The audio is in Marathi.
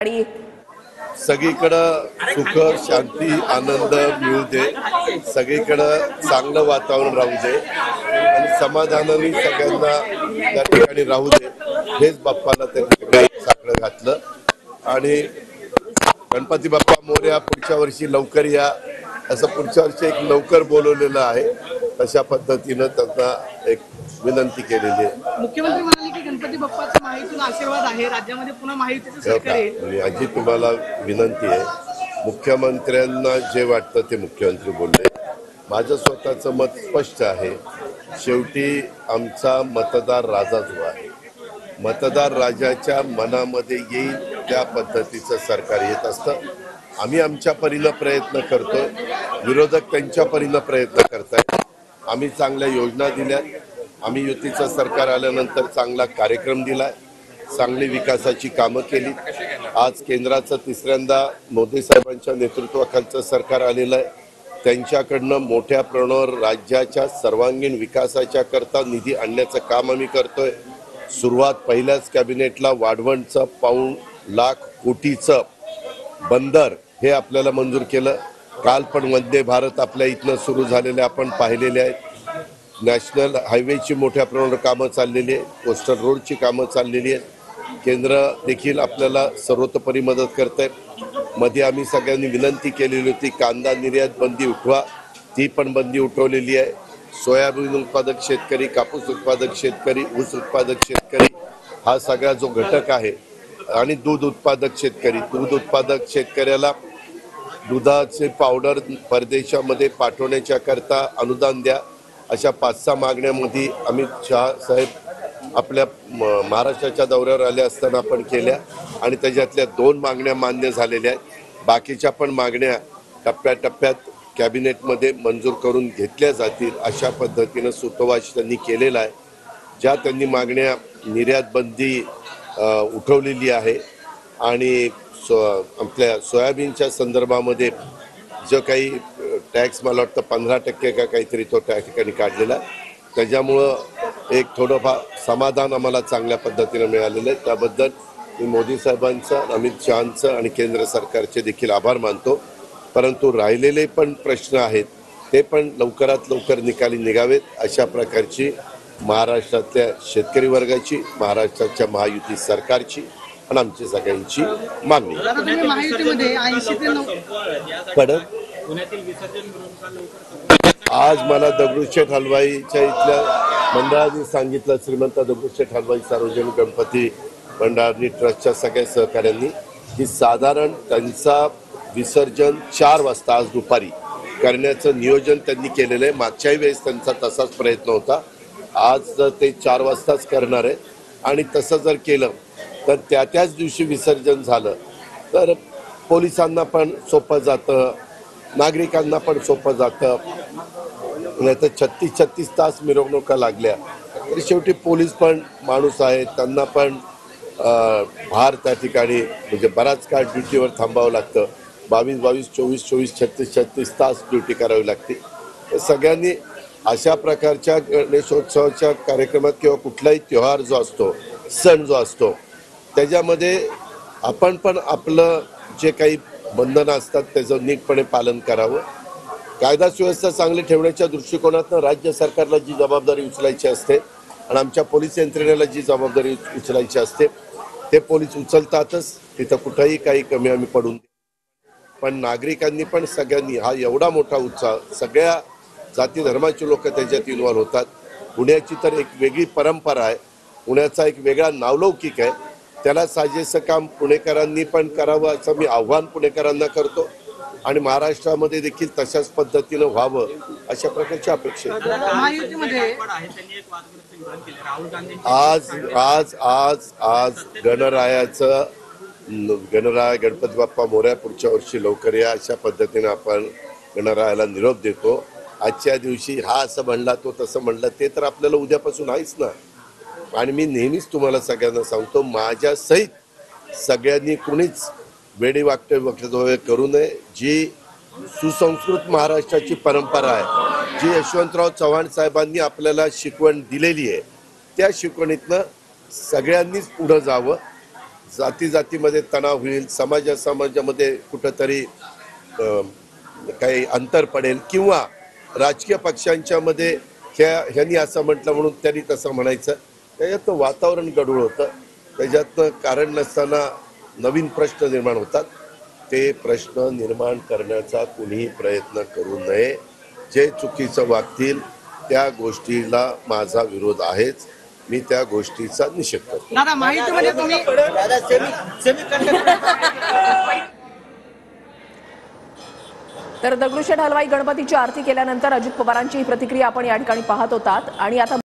आणि सगळीकडं सुख शांती आनंद मिळू दे, सगळीकडं चांगलं वातावरण राहू दे आणि समाधानाने सगळ्यांना त्या ठिकाणी राहू दे, हेच बाप्पाला त्या ठिकाणी साकडं घातलं. आणि गणपती बाप्पा मोरया, पुढच्या वर्षी लवकर या, असं पुढच्या वर्षी एक लवकर बोलवलेलं आहे. तशा पद्धतीनं त्यांना एक विनंती केलेली आहे. मुख्यमंत्री म्हणाले की गणपती बाप्पाचा महायुतीला आशीर्वाद आहे, राज्यामध्ये पुन्हा महायुतीचं सरकार आहे. माझी तुम्हाला विनंती आहे, मुख्यमंत्र्यांना जे वाटतं ते मुख्यमंत्री बोलले. माझं स्वतःचं मत स्पष्ट आहे. शेवटी आमचा मतदार राजा जो आहे, मतदार राजाच्या मनामध्ये येईल त्या पद्धतीचं सरकार येत असतं. आम्ही आमच्या परीनं प्रयत्न करतोय, विरोधक त्यांच्या परीनं प्रयत्न करतायत. आम्ही चांगल्या योजना दिल्या, आम्ही युतीचं सरकार आल्यानंतर चांगला कार्यक्रम दिलाय, चांगली विकासाची कामं केली. आज केंद्राचं तिसऱ्यांदा मोदी साहेबांच्या नेतृत्वाखालचं सरकार आलेलं आहे. त्यांच्याकडनं मोठ्या प्रमाणावर राज्याच्या सर्वांगीण विकासाच्या करता निधी आणण्याचं काम आम्ही करतोय. सुरुवात पहिल्याच कॅबिनेटला वाढवणचं ₹1,00,000 कोटीचं बंदर हे आपल्याला मंजूर केलं. काल पण वंदे भारत आपल्या इथनं सुरू झालेले आपण पाहिलेले आहेत. नॅशनल हायवेची मोठ्या प्रमाणावर कामं चाललेली आहेत, कोस्टल रोडची कामं चाललेली आहेत. केंद्र देखील आपल्याला सर्वतोपरी मदत करत आहे. मध्ये आम्ही सगळ्यांनी विनंती केलेली होती, कांदा निर्यात बंदी उठवा, ती पण बंदी उठवलेली आहे. सोयाबीन उत्पादक शेतकरी, कापूस उत्पादक शेतकरी, ऊस उत्पादक शेतकरी हा सगळा जो घटक आहे, आणि दूध उत्पादक शेतकरी, दूध उत्पादक शेतकऱ्याला दुधाचे पावडर परदेशामध्ये पाठवण्याच्या करता अनुदान द्या, अशा 5-6 मागण्यामध्ये अमित शहा साहेब आपल्या महाराष्ट्राच्या दौऱ्यावर आले असताना आपण केल्या आणि त्याच्यातल्या 2 मागण्या मान्य झालेल्या आहेत. बाकीच्या पण मागण्या टप्प्याटप्प्यात कॅबिनेटमध्ये मंजूर करून घेतल्या जातील, अशा पद्धतीनं सुतोवाच त्यांनी केलेला आहे. ज्या त्यांनी मागण्या निर्यात बंदी उठवलेली आहे आणि आपल्या सोयाबीनच्या संदर्भामध्ये जो काही टॅक्स मला वाटतं 15% का काहीतरी तो त्या ठिकाणी काढलेला आहे, त्याच्यामुळं एक थोडंफार समाधान आम्हाला चांगल्या पद्धतीनं मिळालेलं आहे. त्याबद्दल मी मोदी साहेबांचं, अमित शहांचं आणि केंद्र सरकारचे देखील आभार मानतो. परंतु राहिलेले पण प्रश्न आहेत, ते पण लवकरात लवकर निकाली निघावेत, अशा प्रकारची महाराष्ट्रातल्या शेतकरी वर्गाची, महाराष्ट्राच्या महायुती सरकारची आणि आमची सगळ्यांची मागणी. आज मला दगडूशेठ हलवाईच्या इथल्या मंडळाने सांगितलं, श्रीमंत दगडूशेठ हलवाई सार्वजनिक गणपती मंडळाने ट्रस्टच्या सगळ्या सहकाऱ्यांनी, की साधारण त्यांचा विसर्जन 4 वाजता आज दुपारी करण्याचं नियोजन त्यांनी केलेलं आहे. मागच्याही वेळेस त्यांचा तसाच प्रयत्न होता. आज जर ते 4 वाजताच करणार आहे आणि तसं जर केलं तर त्याच दिवशी विसर्जन झालं तर पोलिसांना पण सोपं जातं, नागरिकांना पण सोपं जातं. नाही तर 36 तास मिरवणुका लागल्या तर शेवटी पोलीस पण माणूस आहेत, त्यांना पण भार त्या ठिकाणी म्हणजे बराच काळ ड्युटीवर थांबावं लागतं. 22, 24, 36 तास ड्युटी करावी लागते. तर सगळ्यांनी अशा प्रकारच्या गणेशोत्सवाच्या कार्यक्रमात किंवा कुठलाही त्योहार जो असतो, सण जो असतो, त्याच्यामध्ये आपण पण आपलं जे काही बंधनं असतात त्याचं नीटपणे पालन करावं. कायदा सुव्यवस्था चांगली ठेवण्याच्या दृष्टिकोनातून राज्य सरकारला जी जबाबदारी उचलायची असते आणि आमच्या पोलीस यंत्रणेला जी जबाबदारी उचलायची असते ते पोलीस उचलतातच, तिथं कुठंही काही कमी आम्ही पडून. पण नागरिकांनी पण सगळ्यांनी हा एवढा मोठा उत्साह, सगळ्या जाती धर्माचे लोक त्याच्यात इन्व्हॉल्व होतात. पुण्याची तर एक वेगळी परंपरा आहे, पुण्याचा एक वेगळा नावलौकिक आहे, त्याला साजेसं काम पुणेकरांनी पण करावं असं मी आव्हान पुणेकरांना करतो आणि महाराष्ट्रामध्ये देखील तशाच पद्धतीनं व्हावं अशा प्रकारची अपेक्षा आहे. आज आज आज आज गणरायाचं गणराय गणपती बाप्पा मोरया, पुढच्या वर्षी लवकर या, अशा पद्धतीनं आपण गणरायाला निरोप देतो. आजच्या दिवशी हा असं म्हणला, तो तसं म्हणला, ते तर आपल्याला उद्यापासून आहेच ना. आणि मी नेहमीच तुम्हाला सगळ्यांना सांगतो, माझ्या सहित सगळ्यांनी कुणीच वेडी वक्तव्य करू नये. जी सुसंस्कृत महाराष्ट्राची परंपरा आहे, जी यशवंतराव चव्हाण साहेबांनी आपल्याला शिकवण दिलेली आहे, त्या शिकवणीतनं सगळ्यांनीच पुढं जावं. जाती जातीमध्ये तणाव होईल, समाजामध्ये कुठंतरी काही अंतर पडेल किंवा राजकीय पक्षांच्या मध्ये ह्यांनी असं म्हटलं म्हणून त्यांनी तसं म्हणायचं, त्याच्यातनं वातावरण गढूळ होतं. त्याच्यातनं कारण नसताना नवीन प्रश्न निर्माण होतात. ते प्रश्न निर्माण करण्याचा कुणीही प्रयत्न करू नये. जे चुकीचं वागतील त्या गोष्टीला माझा विरोध आहेच. मी त्या गोष्टीचा निषेध करतो. दादा माहितीमध्ये तुम्ही तर दगडूशेठ हलवाई गणपतीची आरती केल्यानंतर अजित पवारांची ही प्रतिक्रिया आपण या ठिकाणी पाहत होतात आणि आता